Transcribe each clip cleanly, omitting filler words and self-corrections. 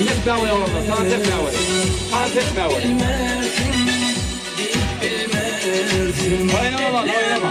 تسمع ولا والله صار تسمع ولا صار تسمع ولا وين والله وين ما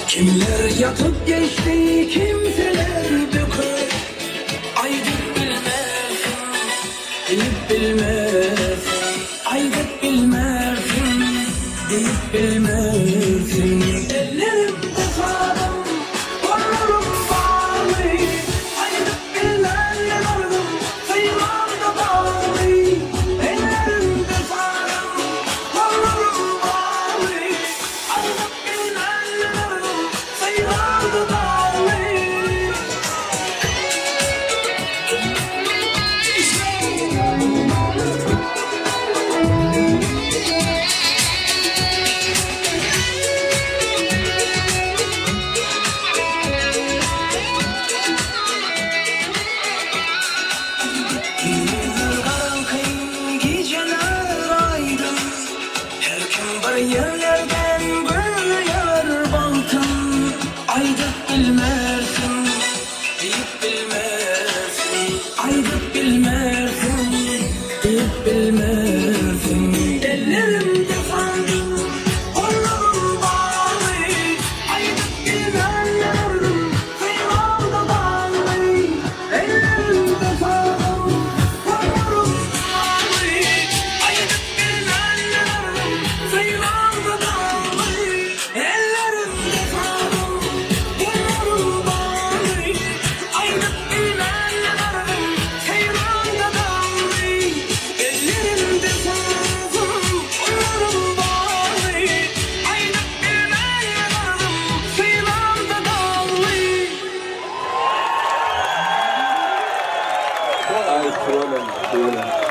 Kimler yatıp geçti, kimseler dökür. Aydık bilmezsin, deyip bilmezsin. Aydık bilmezsin, deyip bilmezsin. Ellerimde sarım, kollarım bağlı. Aydık bilmezsin, ardım, sayılar da bağlı. Ellerimde sarım, kollarım bağlı. Aydık bilmezsin, ardım, sayılar da bağlı. Yerlerden büyüyor baltım. Aydık bilmezsin, deyip bilmezsin. Aydık bilmezsin, deyip bilmezsin. Ellerimde sandım, kollarım bağlı. Aydık bilmezsin, kıymalda bağlı. Ellerimde sandım, kollarım bağlı. Aydık bilmezsin, kıymalda bağlı. Ellerimde sandım, kollarım bağlı. Aydık bilmezsin, kıymalda bağlı. Ellerimde sandım, kollarım bağlı. Aydık bilmezsin, kıymalda bağlı. Ay kralım.